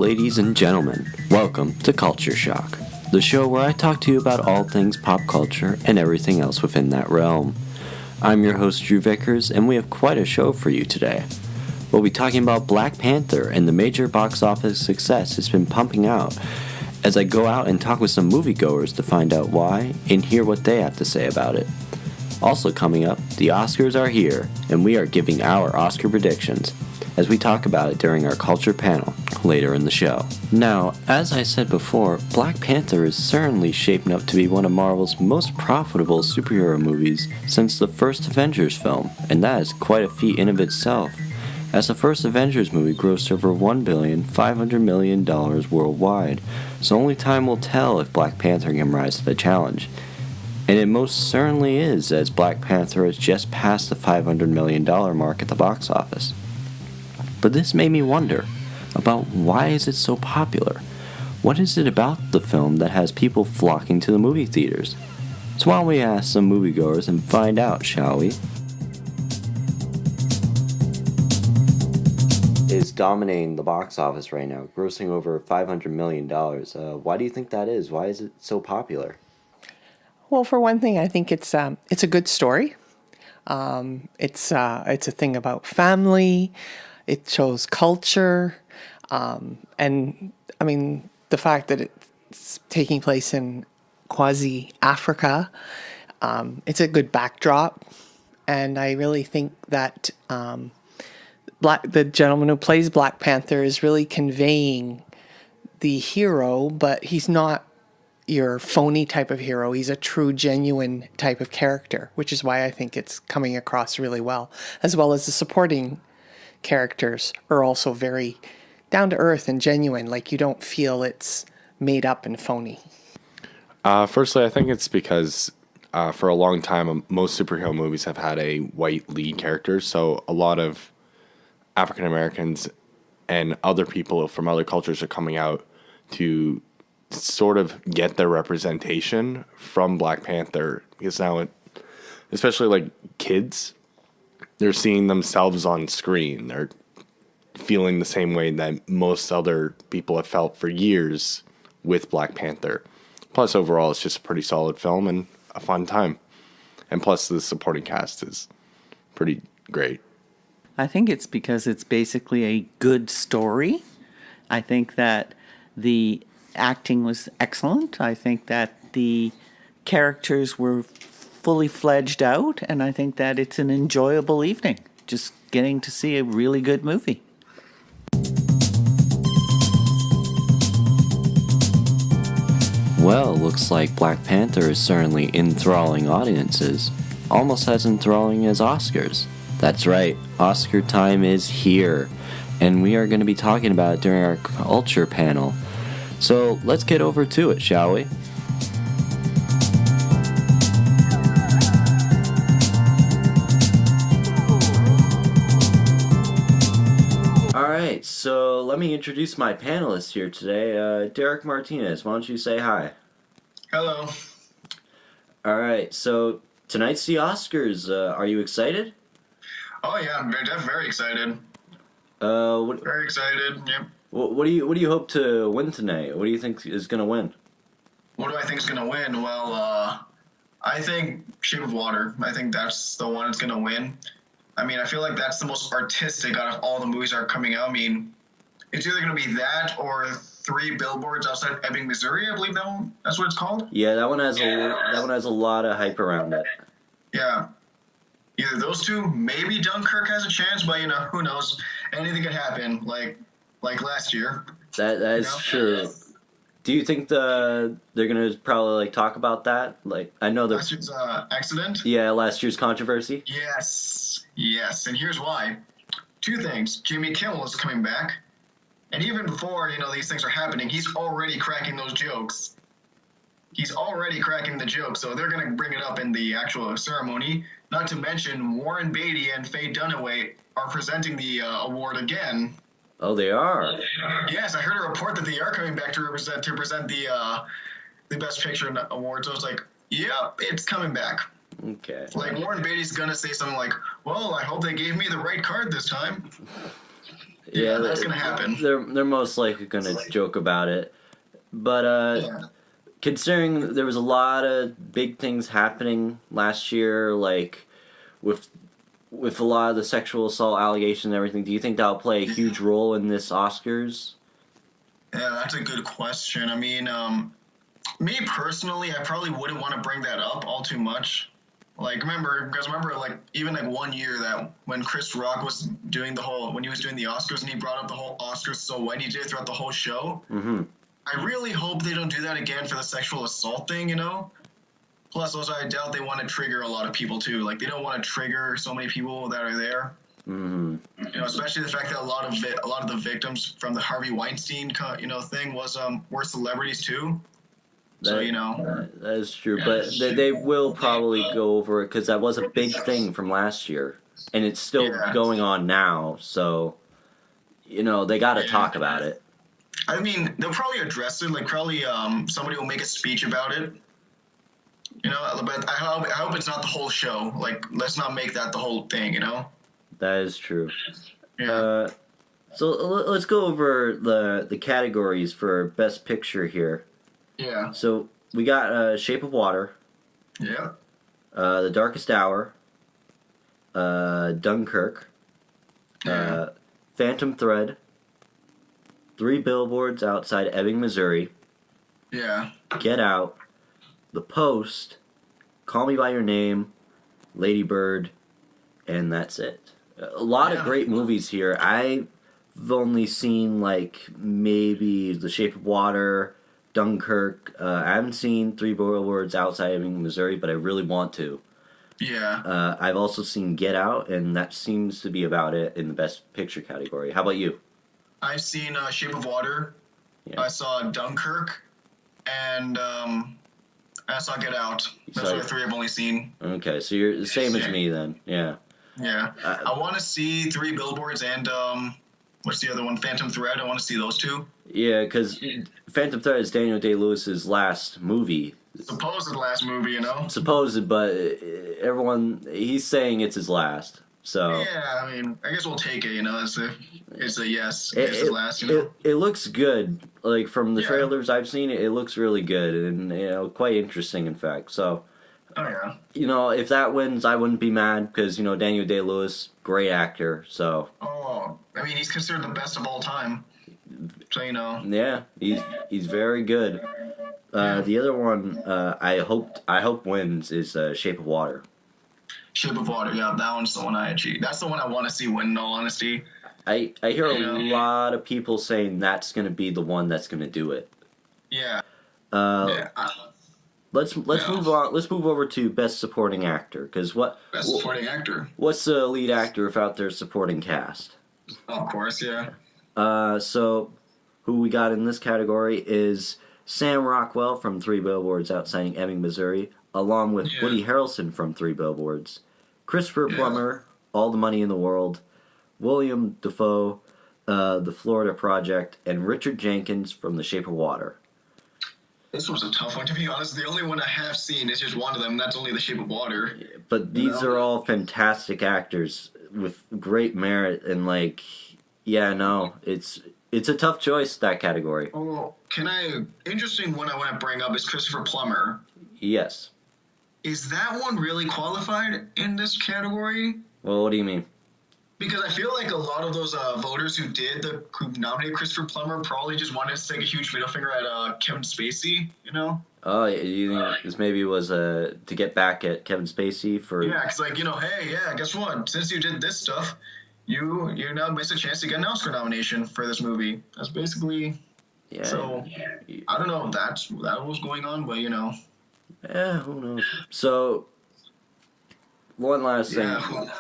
ladies and gentlemen. Welcome to Culture Shock, the show where I talk to you about all things pop culture and everything else within that realm. I'm your host, Drew Vickers, and we have quite a show for you today. We'll be talking about Black Panther and the major box office success it's been pumping out, as I go out and talk with some moviegoers to find out why and hear what they have to say about it. Also coming up, the Oscars are here, and we are giving our Oscar predictions, as we talk about it during our culture panel later in the show. Now, as I said before, Black Panther is certainly shaping up to be one of Marvel's most profitable superhero movies since the first Avengers film, and that is quite a feat in of itself, as the first Avengers movie grossed over $1,500,000,000 worldwide, so only time will tell if Black Panther can rise to the challenge. And it most certainly is, as Black Panther has just passed the $500 million mark at the box office. But this made me wonder about why is it so popular? What is it about the film that has people flocking to the movie theaters? So why don't we ask some moviegoers and find out, shall we? Is dominating the box office right now, grossing over $500 million. Why do you think that is? Why is it so popular? Well, for one thing, I think it's a good story. It's a thing about family. It shows culture, and I mean the fact that it's taking place in quasi Africa. It's a good backdrop, and I really think that the gentleman who plays Black Panther is really conveying the hero, but he's not your phony type of hero. He's a true, genuine type of character, which is why I think it's coming across really well, as well as the supporting characters are also very down to earth and genuine. Like, you don't feel it's made up and phony. Firstly, I think it's because for a long time, most superhero movies have had a white lead character, so a lot of African Americans and other people from other cultures are coming out to sort of get their representation from Black Panther, because now especially like kids, they're seeing themselves on screen. They're feeling the same way that most other people have felt for years with Black Panther. Plus, overall, it's just a pretty solid film and a fun time. And plus, the supporting cast is pretty great. I think it's because it's basically a good story. I think that the acting was excellent. I think that the characters were fully fledged out, and I think that it's an enjoyable evening, just getting to see a really good movie. Well, looks like Black Panther is certainly enthralling audiences, almost as enthralling as Oscars. That's right, Oscar time is here, and we are going to be talking about it during our culture panel. So let's get over to it, shall we? Alright, so let me introduce my panelists here today. Derek Martinez, why don't you say hi? Hello. Alright, so tonight's the Oscars. Are you excited? Oh yeah, I'm very excited. Very excited, yep. What do you hope to win tonight? What do you think is going to win? What do I think is going to win? Well, I think Shape of Water. I think that's the one that's going to win. I mean, I feel like that's the most artistic out of all the movies that are coming out. I mean, it's either going to be that or 3 Billboards Outside Ebbing, Missouri. I believe that's what it's called. Yeah, that one has a lot of hype around it. Yeah. Either those two, maybe Dunkirk has a chance, but who knows? Anything could happen. Like last year. That is true. Do you think they're gonna probably talk about that? I know last year's accident. Yeah, last year's controversy. Yes, and here's why. 2 things: Jimmy Kimmel is coming back, and even before these things are happening, he's already cracking those jokes. He's already cracking the joke, so they're gonna bring it up in the actual ceremony. Not to mention, Warren Beatty and Faye Dunaway are presenting the award again. Oh, they are? Yes, I heard a report that they are coming back to present the Best Picture award. So it's like, yep, it's coming back. Okay. Warren Beatty's gonna say something like, "Well, I hope they gave me the right card this time." Yeah, that's gonna happen. They're most likely gonna joke about it, but Yeah. considering there was a lot of big things happening last year, like with a lot of the sexual assault allegations and everything, do you think that'll play a huge role in this Oscars? Yeah, that's a good question. I mean, me personally, I probably wouldn't want to bring that up all too much. Like, remember, like, even like 1 year that when Chris Rock was doing when he was doing the Oscars and he brought up the whole Oscars so white, he did it throughout the whole show. Mm-hmm. I really hope they don't do that again for the sexual assault thing, you know? Plus, also, I doubt they want to trigger a lot of people, too. Like, they don't want to trigger so many people that are there. Mm-hmm. You know, especially the fact that a lot of the victims from the Harvey Weinstein, thing were celebrities, too. So, you know. That is true, but they will probably go over it because that was a big thing from last year, and it's still going on now. So, you know, they got to talk about it. I mean, they'll probably address it. Like, probably somebody will make a speech about it. You know, but I hope it's not the whole show. Like, let's not make that the whole thing. You know. That is true. Yeah. So let's go over the categories for Best Picture here. Yeah. So we got Shape of Water, Yeah. The Darkest Hour, Dunkirk, Yeah. Phantom Thread, 3 Billboards Outside Ebbing, Missouri, Yeah. Get Out, The Post, Call Me by Your Name, Lady Bird, and that's it. A lot of great movies here. I've only seen like maybe The Shape of Water, Dunkirk. I haven't seen 3 Billboards Outside Ebbing, Missouri, but I really want to. Yeah. I've also seen Get Out, and that seems to be about it in the Best Picture category. How about you? I've seen Shape of Water. Yeah. I saw Dunkirk, and I saw Get Out. Those saw- are the 3 I've only seen. Okay, so you're the same as me then. Yeah. Yeah. I want to see 3 Billboards and what's the other one? Phantom Thread. I want to see those 2. Yeah, because Phantom Thread is Daniel Day-Lewis's last movie. Supposed last movie, you know. Supposed, but he's saying it's his last. So Yeah, I mean, I guess we'll take it. You know, it's a yes. It's the last. You know. it looks good. Like from the Yeah. trailers I've seen, it looks really good and quite interesting, in fact. So Oh yeah. if that wins, I wouldn't be mad because Daniel Day-Lewis, great actor. So Oh, I mean, he's considered the best of all time. So yeah, he's very good. The other one I hope wins is Shape of Water. Shape of Water. Yeah, that one's the one I achieved. That's the one I want to see win. In all honesty. I hear a Yeah. lot of people saying that's going to be the one that's going to do it. Yeah. Yeah. Let's move on. Let's move over to Best Supporting Actor because Best supporting actor. what's the lead actor without their supporting cast? Oh, of course, yeah. So who we got in this category is Sam Rockwell from 3 Billboards Outside Ebbing, Missouri, along with Yeah. Woody Harrelson from 3 Billboards, Christopher Yeah. Plummer, All the Money in the World, William Dafoe, The Florida Project, and Richard Jenkins from The Shape of Water. This was a tough one, to be honest. The only one I have seen is just one of them. And that's only The Shape of Water. But these are all fantastic actors with great merit, and it's a tough choice, that category. Oh, interesting one I want to bring up is Christopher Plummer. Yes. Is that one really qualified in this category? Well, what do you mean? Because I feel like a lot of those voters who nominated Christopher Plummer probably just wanted to stick a huge middle finger at Kevin Spacey, you know? Oh, you think this maybe was to get back at Kevin Spacey for... Yeah, because hey, guess what? Since you did this stuff, you now miss a chance to get an Oscar nomination for this movie. That's basically... Yeah. So, I don't know if that was going on, but Yeah, who knows? So, one last thing. Yeah.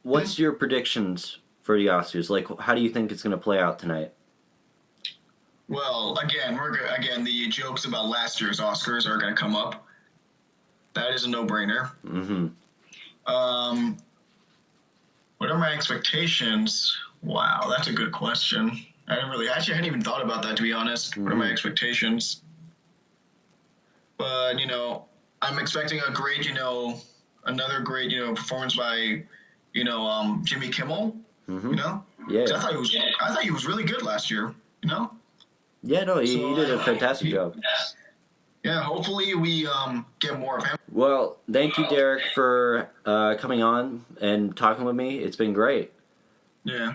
What's your predictions for the Oscars? Like, how do you think it's going to play out tonight? Well, again, the jokes about last year's Oscars are going to come up. That is a no-brainer. Mm-hmm. What are my expectations? Wow, that's a good question. I hadn't even thought about that, to be honest. Mm-hmm. What are my expectations? But, I'm expecting another great, performance by, Jimmy Kimmel, Mm-hmm. Yeah. I thought he was really good last year. You know. Yeah, no, he did a fantastic job. Yeah, hopefully we get more of him. Well, thank you, Derek, for coming on and talking with me. It's been great. Yeah.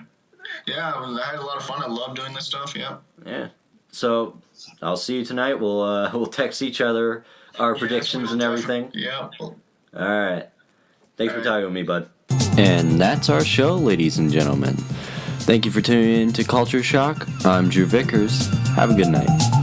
Yeah, I had a lot of fun. I love doing this stuff, yeah. Yeah. So, I'll see you tonight. We'll text each other our predictions and everything. Yeah. All right. Thanks for talking with me, bud. And that's our show, ladies and gentlemen. Thank you for tuning in to Culture Shock. I'm Drew Vickers. Have a good night.